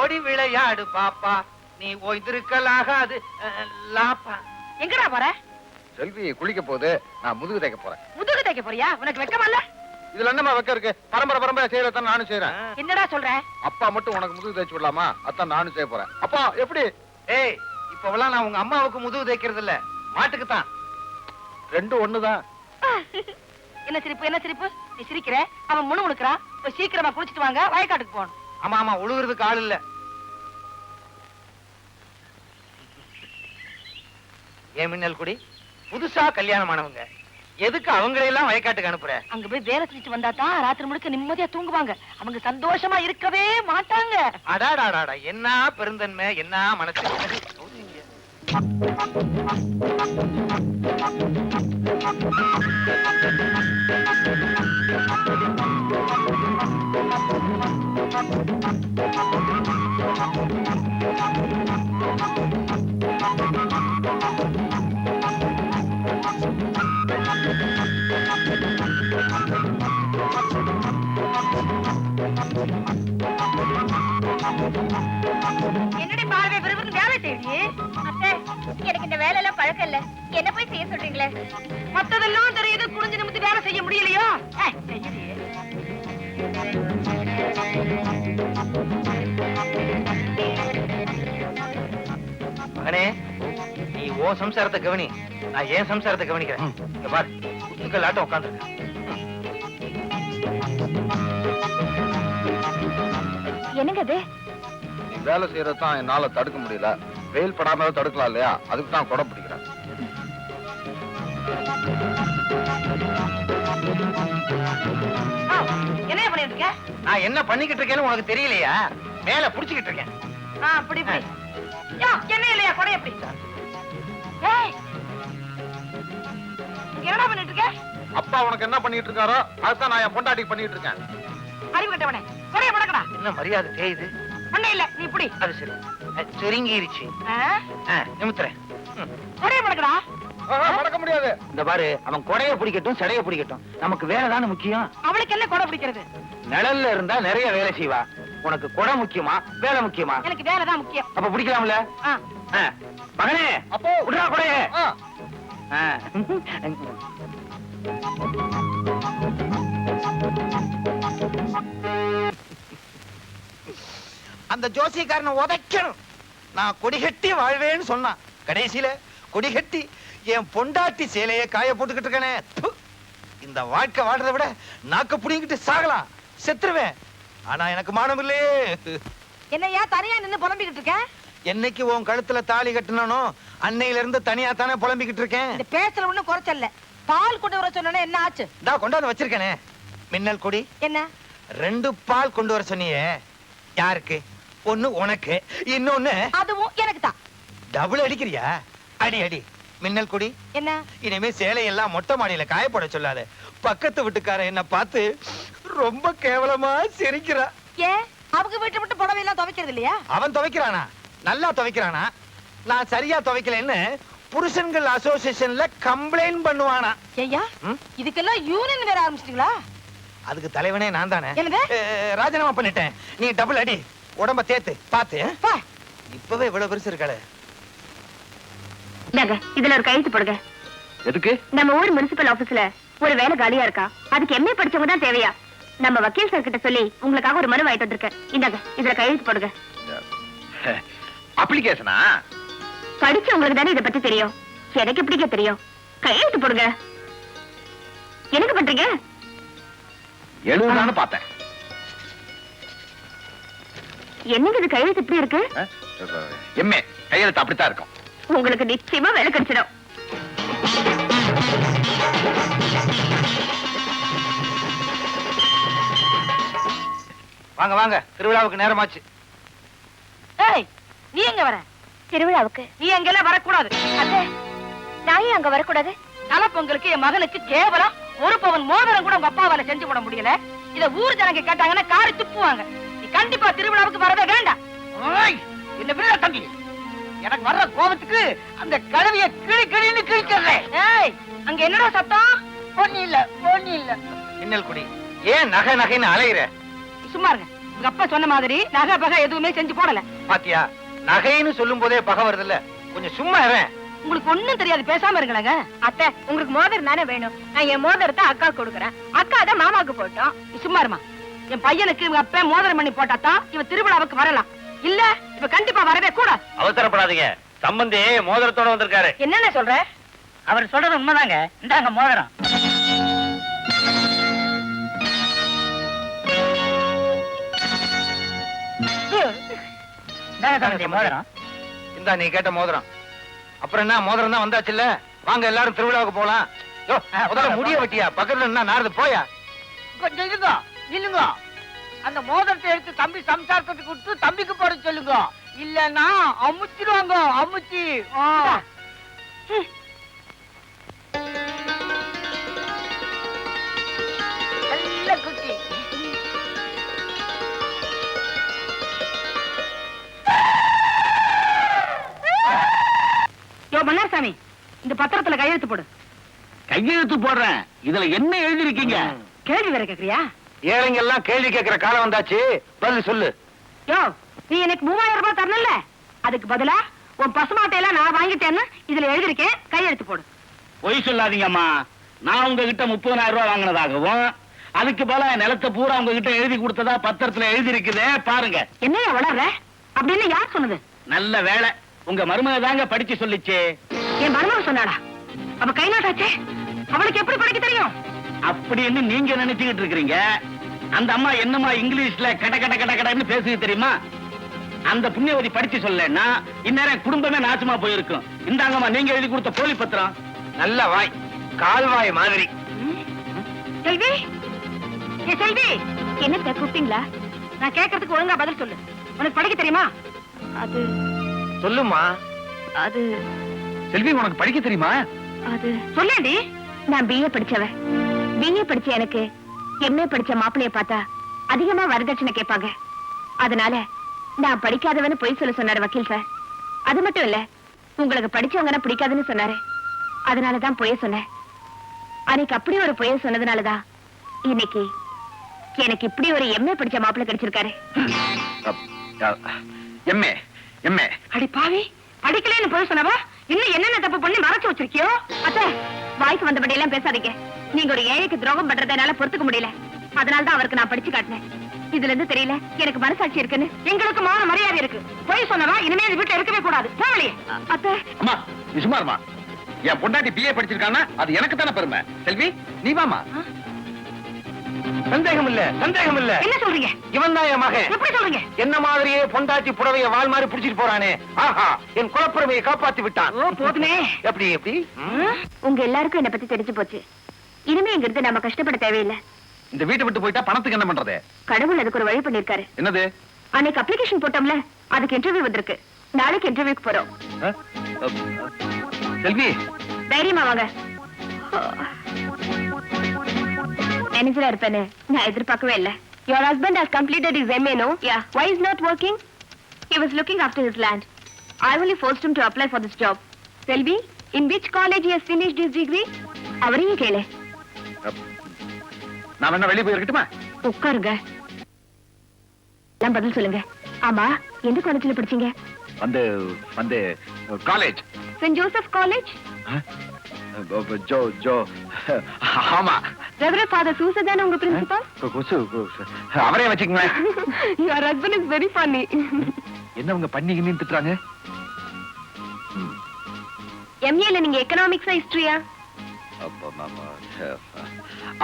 ஓடி விளையாடு பாப்பா, நீ ஓய்ந்திருக்கலாகாது லாப்பா. எங்கடா போற? செல்வி குளிக்க போகுது, நான் முதுகு தைக்க போறேன். முதுகு தைக்க போறியா? உனக்கு வெக்கமா இல்ல? இதுல என்னமா வெக்க இருக்கு? பரம்பரை செய்யறதான் நானும் செய்யறேன். என்னடா சொல்ற? அப்பா மட்டும் உனக்கு முதுகு தைச்சு விடலாமா? அதான் நானும் செய்ய போறேன். அப்பா எப்படி? ஏய், இப்பவெல்லாம் நான் உங்க அம்மாவுக்கு முதுகு தைக்கிறது இல்ல, மாட்டுக்கு தான். ரெண்டும் ஒண்ணுதான். என்ன சிரிப்பு, என்ன சிரிப்பு? நீ சிரிக்கிற, அவன் முணுமுணுக்குறான். போய் சீக்கிரமா குளிச்சிட்டு வாங்க, வயக்காட்டுக்கு போகணும். ஆமா ஆமா, உழுகுறதுக்கு ஆள் இல்ல. ஏன் மின்னல் குடி, புதுசா கல்யாணம் ஆனவங்க எதுக்கு அவங்களையெல்லாம் வயக்காட்டுக்கு அனுப்புற? அங்க போய் வேலை செஞ்சுட்டு வந்தா தான் ராத்திரி முழுக்க நிம்மதியா தூங்குவாங்க. அவங்க சந்தோஷமா இருக்கவே மாட்டாங்க. அடாடாடாடா, என்ன பெருந்தன்மை, என்ன மனசு. என்னடி பார்வை விரும்புன்னு வேலை செய்யி. அத்தை, எனக்கு இந்த வேலை எல்லாம் பழக்கம் இல்ல, என்ன போய் செய்ய சொல்றீங்களே? மத்ததெல்லாம் தெரியுது, குனிஞ்சு நிமித்தி வேலை செய்ய முடியலையோ? செய்யலையே. மகனே, நீ ஓ சம்சாரத்தை கவனி, நான் ஏன் சம்சாரத்தை கவனிக்கிறேன். இங்க பாரு, குத்துக்கள் ஆட்டம் உட்காந்துருக்கேன். என்னங்க அது? நீ வேலை செய்யறதான் என்னால தடுக்க முடியல. வெயில் படாம தடுக்கலாம் இல்லையா? அதுக்கு தான் கொடை பிடிக்கிறேன். என்ன பண்ணிட்டு இருக்க? நான் என்ன பண்ணிக்கிட்டு இருக்கேன்னு உனக்கு தெரியலையா? மேல புடிச்சுக்கிட்டு இருக்கேன். அப்படி என்ன இல்லையா? கொடை எப்படி? என்னடா பண்ணிட்டு இருக்க? அப்பா உனக்கு என்ன பண்ணிட்டு இருக்காரோ அதுதான் நான் என் பொண்டாட்டிக்கு பண்ணிட்டு இருக்கேன். அறிவு கட்டவனே, கொடைய முடக்கடா. என்ன மரியாதை தேயுது? ஒண்ணு இல்ல, நீ இப்படி. அது சரி, சுருங்கிருச்சு. நிமித்துறேன். கொடைய முடக்கடா. மறக்க முடியாது. இந்த பாரு, அவன் கொடைய பிடிக்கட்டும், சடைய பிடிக்கட்டும், நமக்கு வேலை தானே முக்கியம். அவளுக்கு என்ன கொடை பிடிக்கிறது? நிழல்ல இருந்தா நிறைய வேலை செய்வா. உனக்கு கொடை முக்கியமா, வேலை முக்கியமா? எனக்கு வேலை தான் முக்கியம். அப்ப பிடிக்கலாம்ல? மகனே, அப்போ விடுறா கொடைய. அந்த ஜோசியக்காரனை உதைக்கணும். நான் கொடிகட்டி வாழ்வேன்னு சொன்னான். கடைசியில கொடிகட்டி என் பொண்டாட்டி சேலையை காய போட்டுக்கிட்டு இருக்கனே. இந்த வாழ்க்கை வாழ்றதை விட நாக்க புடிங்கிட்டு சாகலாம், செத்துருவேன். ஆனா எனக்கு மானம் இல்லையே. என்னையா தனியா நின்னு புலம்பிக்கிட்டு இருக்க? என்னைக்கு உன் கழுத்துல தாலி கட்டணும் அன்னையில இருந்து தனியா தானே புலம்பிக்கிட்டு இருக்கேன். இந்த பேச்சுல ஒண்ணும் குறைச்சல்ல. பால் கொண்டு வர சொன்னே, என்ன ஆச்சு? கொண்டாந்து வச்சிருக்கேனே மின்னல் கொடி. என்ன? 2 பால் கொண்டு வர சொன்னியே, யாருக்கு? ஒண்ணு உனக்கு, இன்னொன்னு அதுவும் எனக்கு தான். டபுள் அடிக்கிறியா? அடி அடி. மின்னல் கொடி, என்ன? இனிமே சேலையெல்லாம் மொட்டை மாடியில காயப்பட சொல்லாத. பக்கத்து வீட்டுக்கார என்ன பார்த்து ரொம்ப கேவலமா சிரிக்கிறா. ஏன் அவங்க வீட்டை விட்டு புடவை எல்லாம் துவைக்கிறது இல்லையா? அவன் துவைக்கிறானா? நல்லா துவைக்கிறானா? நான் சரியா துவைக்கலன்னு புருஷன்கள் அசோசியேஷன்ல கம்ப்ளைண்ட் பண்ணுவானா? ஐயா, இதுக்கெல்லாம் யூனியன் வேற ஆரம்பிச்சிட்டீங்களா? அதுக்கு தலைவனே நான் தானே. என்னது? ராஜினாமா பண்ணிட்டேன். நீ டபுள் அடி, உடம்ப தேத்து பாத்து. இப்பவே இவ்வளவு பெருசு இருக்காளே. இதுல ஒரு கையெழுத்து போடுங்க. எதுக்கு? நம்ம ஊர் முனிசிபல் ஆபீஸ்ல ஒரு வேலை காலியா இருக்கா, அதுக்கு எம்ஏ படிச்சவங்க தான் தேவையா? நம்ம வக்கீல் சார் கிட்ட சொல்லி உங்களுக்காக ஒரு மனு வாங்கிட்டு வந்திருக்கேன். இந்தாங்க, இதுல கையெழுத்து போடுங்க. அப்ளிகேஷனா? படிச்சவங்களுக்கு தானே இதை பத்தி தெரியும், எனக்கு எப்படிங்க தெரியும்? கையெழுத்து போடுங்க. எனக்கு பண்றீங்க? எழுதுதான்னு பார்த்தேன். என்னங்க இது கையெழுத்து இப்படி இருக்கு? எம்ஏ கையெழுத்து அப்படித்தான் இருக்கும். உங்களுக்கு நிச்சயமா வேலை கிடைச்சிடும். வாங்க வாங்க, திருவிழாவுக்கு நேரமாச்சு. ஏய், நீ எங்க வர? திருவிழாவுக்கு? நீ எங்கெல்லாம் வரக்கூடாது. அத்தை, நான் ஏன் அங்க வரக்கூடாது? தலை பொங்கலுக்கு என் மகனுக்கு கேவலம் 1 பவுன் மோதிரம் கூட உங்க அப்பாவால செஞ்சு போட முடியல. இத ஊர் ஜனங்க கேட்டாங்கன்னா காரி துப்புவாங்க. நீ கண்டிப்பா திருவிழாவுக்கு வரவே வேண்டாம். என்ன பிள்ளை தம்பி, எனக்கு வர்ற கோபத்துக்கு அந்த கழுவிய கிளி கிளின்னு கிழிக்கிறேன். ஏய், அங்க என்னடா சத்தம்? ஒண்ணு இல்ல. மின்னல் குடி, ஏன் நகை நகைன்னு அலையிற? சும்மா இருங்க. உங்க அப்பா சொன்ன மாதிரி நகை பகை எதுவுமே செஞ்சு போடல. பாத்தியா, நகைன்னு சொல்லும் போதே பகை வருது இல்ல. கொஞ்சம் சும்மா இரு. உங்களுக்கு ஒண்ணும் தெரியாது, பேசாம இருங்களேங்க. அத்தை, உங்களுக்கு மோதிரம் தானே வேணும். நான் என் மோதிரத்தை அக்கா கொடுக்குறேன். அக்கா அதை மாமாவுக்கு போட்டோம். நீ சும்மா இருமா. என் பையனுக்கு இவங்க அப்பா மோதிரம் பண்ணி போட்டாதான் இவ திருவிழாவுக்கு வரலாம். இல்ல இவ கண்டிப்பா வரவே கூடாது. அவசரப்படாதீங்க. சம்பந்தி மோதிரத்தோட வந்திருக்காரு. என்னென்ன சொல்ற? அவர் சொல்றது உண்மைதாங்க. இந்தாங்க மோதிரம். மோதிரம் இந்தா நீ கேட்ட மோதிரம். அப்புறம் என்ன, மோதிரம் தான் வந்தாச்சுல்ல. வாங்க எல்லாரும் திருவிழாவுக்கு போலாம். யோ, முதல்ல முடிய வெட்டியா, பக்கத்துல என்ன நாரது போயா. கொஞ்சம் இருங்க, நில்லுங்க. அந்த மோதிரத்தை எடுத்து தம்பி சம்சாரத்துக்கு கொடுத்து தம்பிக்கு போட சொல்லுங்க. இல்லன்னா அமுச்சிடுவாங்க, அமுச்சி. நல்ல குட்டி. யோ மன்னார்சாமி, இந்த பத்திரத்துல கையெழுத்து போடு. கையெழுத்து போடுறேன். இதுல என்ன எழுதிருக்கீங்க? கேள்வி வேற கேக்குறியா? ஏழைங்க எல்லாம் கேள்வி கேட்கிற காலம் வந்தாச்சு. பதில் சொல்லு. யோ, நீ எனக்கு 3000 ரூபாய் தரணும்ல, அதுக்கு பதிலா உன் பசுமாட்டையெல்லாம் நான் வாங்கிட்டேன்னு இதுல எழுதிருக்கேன். கையெழுத்து போடு. பொய் சொல்லாதீங்கம்மா. நான் உங்ககிட்ட 30,000 ரூபாய் வாங்கினதாகவும் அதுக்கு பதிலா நிலத்தை பூரா உங்ககிட்ட எழுதி கொடுத்ததா பத்திரத்துல எழுதி இருக்குதே, பாருங்க. என்னையா வளர்ற? அப்படின்னு யார் சொன்னது? நல்ல வேலை, உங்க மருமக தாங்க படிச்சு சொல்லிச்சு. என் மருமக சொன்னாடா? அவ கை நாட்டாச்சே, அவளுக்கு எப்படி படிக்க தெரியும்? அப்படின்னு நீங்க நினைச்சுக்கிட்டு இருக்கீங்க. அந்த அம்மா என்னமா இங்கிலீஷ்ல கட கட கட கடன்னு பேசுது தெரியுமா? அந்த புண்ணியவதி படிச்சு சொல்லன்னா இந்நேரம் குடும்பமே நாசமா போயிருக்கும். இந்தாங்கம்மா நீங்க எழுதி கொடுத்த போலி பத்திரம். நல்ல வாய், கால்வாய் மாதிரி. செல்வி, ஏ செல்வி, என்னத்த கூப்பிட்டீங்களா? நான் கேட்கறதுக்கு ஒழுங்கா பதில் சொல்லு. உனக்கு படிக்க தெரியுமா? அது சொல்லுமா. அது செல்வி, உனக்கு படிக்க தெரியுமா? அது சொல்லேண்டி. நான் பிஏ படிச்சவ. பிஏ படிச்ச எனக்கு எம்ஏ படிச்ச மாப்பிளைய பார்த்தா அதிகமா வரதட்சணை கேட்பாங்க. அதனால நான் படிக்காதவன்னு பொய் சொல்ல சொன்னாரு வக்கீல் சார். அது மட்டும் இல்ல, உங்களுக்கு படிச்சவங்கன்னா பிடிக்காதுன்னு சொன்னாரு. அதனாலதான் பொய்ய சொன்னேன். அன்னைக்கு அப்படி ஒரு பொய்ய சொன்னதுனாலதான் இன்னைக்கு எனக்கு இப்படி ஒரு எம்ஏ படிச்ச மாப்பிள்ளை கிடைச்சிருக்காரு. எம்ஏ எம்ஏ அடி பாவி, படிக்கலன்னு பொய் சொன்னவா இன்னும் என்னென்ன தப்பு பண்ணி மறைச்சு வச்சிருக்கியோ? அத்தை, வாய்க்கு வந்தபடி எல்லாம் பேசாதீங்க. நீங்க ஒரு ஏழைக்கு துரோகம் பண்றதுனால பொறுத்துக்க முடியல. அதனாலதான் அவருக்கு நான் படிச்சு காட்டினேன். இதுல இருந்து தெரியல எனக்கு மனசாட்சி இருக்குன்னு. எங்களுக்கு மான மரியாதை இருக்கு. பொய் சொன்னவா இனிமே இந்த வீட்டுல இருக்கவே கூடாது. போவலையே. அத்தை, அம்மா நீ சும்மா இருமா. என் பொண்டாட்டி பிஏ படிச்சிருக்கானா அது எனக்கு தானே பெருமை. செல்வி, நீ வாமா. சந்தேகம் இல்ல, சந்தேகம் இல்ல. என்ன சொல்றீங்க? இவன் தான் என் மகன். எப்படி சொல்றீங்க? என்ன மாதிரியே பொண்டாட்டி புடவைய வால் மாதிரி புடிச்சிட்டு போறானே. ஆஹா, என் குலப்புறமையை காப்பாத்தி விட்டான். ஓ போதுமே. எப்படி எப்படி? உங்க எல்லாருக்கும் என்ன பத்தி தெரிஞ்சு போச்சு. இனிமே இங்க இருந்து நம்ம கஷ்டப்பட தேவையில்லை. இந்த வீட்டை விட்டு போயிட்டா பணத்துக்கு என்ன பண்றது? கடவுள் அதுக்கு ஒரு வழி பண்ணிருக்காரு. என்னது? அன்னைக்கு அப்ளிகேஷன் போட்டோம்ல, அதுக்கு இன்டர்வியூ வந்திருக்கு. நாளைக்கு இன்டர்வியூக்கு போறோம். செல்வி, தைரியமா வாங்க. மேனேஜரா இருப்பேன்னு நான் எதிர்பார்க்கவே இல்ல. Your husband has completed his MA, no? Yeah. Why is not working? He was looking after his land. I only forced him to apply for this job. Selvi, in which college he has finished his degree? அவரையும் கேளு. நான் என்ன வெளியே போயிருக்கட்டுமா? உட்காருங்க. நான் பதில் சொல்லுங்க. ஆமா, எந்த காலேஜ்ல படிச்சீங்க? வந்து வந்து காலேஜ். Saint Joseph college? ஜோ ஜோ ஆமா. ரெவரண்ட் ஃபாதர் சூசா தானே உங்க பிரின்சிபல்? அவரே வச்சுக்கங்க. Your husband is very funny. என்ன உங்க பண்ணிக்கின்னு திட்டுறாங்க? எம்ஏல நீங்க எக்கனாமிக்ஸா ஹிஸ்டரியா?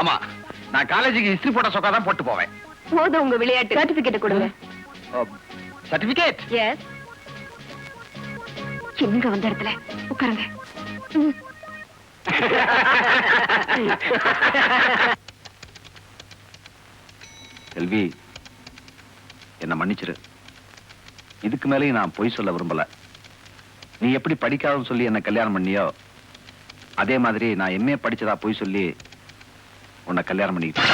ஆமா, நான் காலேஜுக்கு ஹிஸ்டரி போட்ட சொக்கா தான் போட்டு போவேன். போதும் உங்க விளையாட்டு. சர்டிபிகேட் கொடுங்க. சர்டிபிகேட்? எஸ். எங்க வந்த இடத்துல உட்காருங்க. செல்வி, என்ன மன்னிச்சிரு. இதுக்கு மேலேயும் நான் பொய் சொல்ல விரும்பல. நீ எப்படி படிக்காதுன்னு சொல்லி என்ன கல்யாணம் பண்ணியோ அதே மாதிரி நான் எம்ஏ படிச்சதா பொய் சொல்லி உன்னை கல்யாணம் பண்ணிக்கிட்டேன்.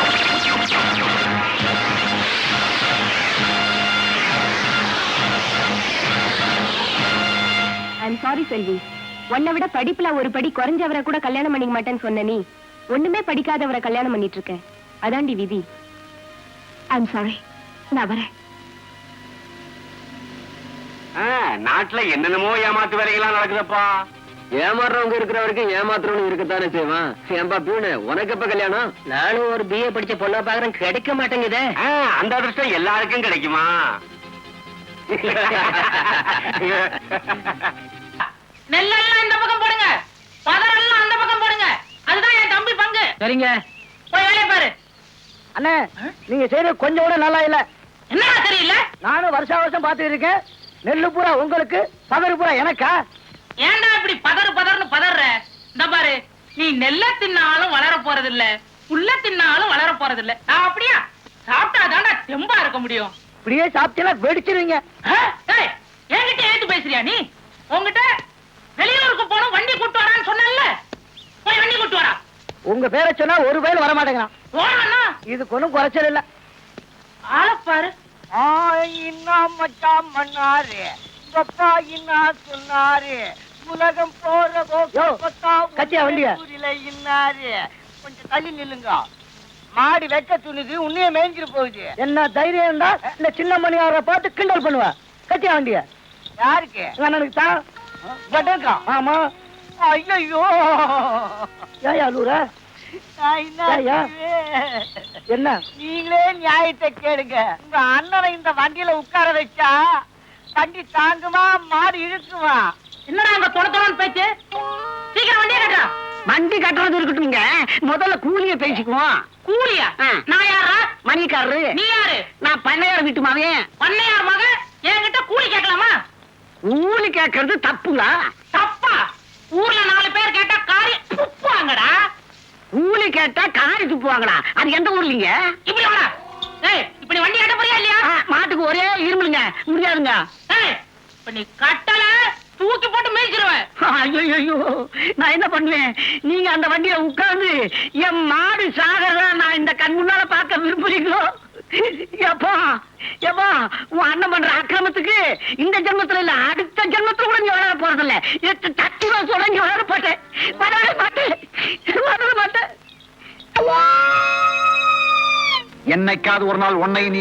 ஐம் சாரி செல்வி. உன்னை விட படிப்புல ஒரு படி குறைஞ்சவரை கூட கல்யாணம் பண்ணிக்க மாட்டேன்னு சொன்ன நீ ஒண்ணுமே படிக்காதவரை கல்யாணம் பண்ணிட்டு இருக்க. அதாண்டி விதி. ஐம் சாரி, நான் வரேன். நாட்டுல என்னென்னமோ ஏமாத்து வேலைகள்லாம் நடக்குதப்பா. ஏமாறுறவங்க இருக்கிற வரைக்கும் ஏமாத்துறவங்க இருக்கத்தானே செய்வான். ஏன்பா பியூனு, உனக்கு எப்ப கல்யாணம்? நானும் ஒரு BA படிச்ச பொண்ணா பாக்குறேன், கிடைக்க மாட்டேங்குதே. அந்த அதிர்ஷ்டம் எல்லாருக்கும் கிடைக்குமா? நெல்லெல்லாம் இந்த பக்கம் போடுங்க, பதரெல்லாம் அந்த பக்கம் போடுங்க. அதுதான் என் தம்பி பங்கு. சரிங்க போய் வேலையை பாரு. அண்ணே, நீங்க செய்யறது கொஞ்சம் கூட நல்லா இல்ல. என்னடா தெரியல? நானும் வருஷா வருஷம் பாத்துட்டு இருக்கேன். நெல்லு பூரா உங்களுக்கு, பதறு பூரா எனக்கா? ஏன்டா இப்படி பதறுன்னு பதற? இந்த பாரு, நீ நெல்ல தின்னாலும் வளர போறது இல்ல, புல்ல தின்னாலும் வளர போறது இல்ல. நான் அப்படியா? சாப்பிட்டாதான்டா தெம்பா இருக்க முடியும். இப்படியே சாப்பிட்டீங்கன்னா வெடிச்சிருவீங்க. என்கிட்ட ஏத்து பேசுறியா நீ? உங்ககிட்ட வெளியூருக்கு போனோம், வண்டி கூட்டு வரான்னு சொன்னேன்ல, போய் வண்டி கூட்டு வரா. உங்க பேரை சொன்னா ஒரு பேர் வர மாட்டேங்கிறான். ஓடா, இதுக்கு ஒண்ணும் குறைச்சல் இல்ல. ஆளப்பாரு. மச்சான் மன்னாரு பப்பா இன்னா சொன்னாரு, உலகம் போற கட்டியா வண்டிய இன்னாரு. கொஞ்சம் தள்ளி நில்லுங்க. மாடி வெக்க துணிது, உன்னைய மேய்ஞ்சிட்டு போகுது. என்ன தைரியம் இருந்தா இந்த சின்ன மணியார பார்த்து கிண்டல் பண்ணுவ. கட்டியா வண்டிய. யாருக்கு? அண்ணனுக்கு தான். ஆமா. ஐயோ, ஏயா லூரா? என்ன நீங்களே நியாயத்தை கேளுங்க. உங்க அண்ணனை இந்த வண்டியில உட்கார வச்சா வண்டி தாங்குமா, மாடு இழுக்குமா? என்னடா அங்க தொட பேச்சு? சீக்கிரம் வண்டியை கட்டுறா. வண்டி கட்டுறது இருக்கட்டும்ங்க, முதல்ல கூலிய பேசிக்குவோம். கூலியா? நான் யாரா? மணிக்காரரு. நீ யாரு? நான் பண்ணையார் வீட்டு மகன். பண்ணையார் மக என்கிட்ட கூலி கேட்கலாமா? கூலி கேட்கறது தப்புங்களா? தப்பா? ஊர்ல 4 பேர் கேட்டா காரி துப்புவாங்கடா. கூலி கேட்டா காரி துப்புவாங்களா? அது எந்த ஊர்லீங்க? இப்படி வாடா. ஏய், இப்ப நீ வண்டி கட்ட போறியா இல்லையா? மாட்டுக்கு ஒரே இருமுலுங்க, முடியாதுங்க. ஏய், இப்ப நீ கட்டல தூக்கி போட்டு மேய்ச்சிருவேன். ஐயோ, நான் என்ன பண்ணுவேன்? நீங்க அந்த வண்டியில உட்கார்ந்து என் மாடு சாகறத நான் இந்த கண் முன்னால பார்க்க விரும்புறீங்களோ? எப்பா எப்பா, உன் அண்ணன் பண்ற அக்கிரமத்துக்கு இந்த ஜென்மத்துல இல்ல, அடுத்த ஜென்மத்துல கூட நீ வளர போறதில்ல. தத்துவ சொல்ல நீ வளர போட்டேன். வளர மாட்டேன். என்னைக்காவது ஒரு நாள் உன்னை நீ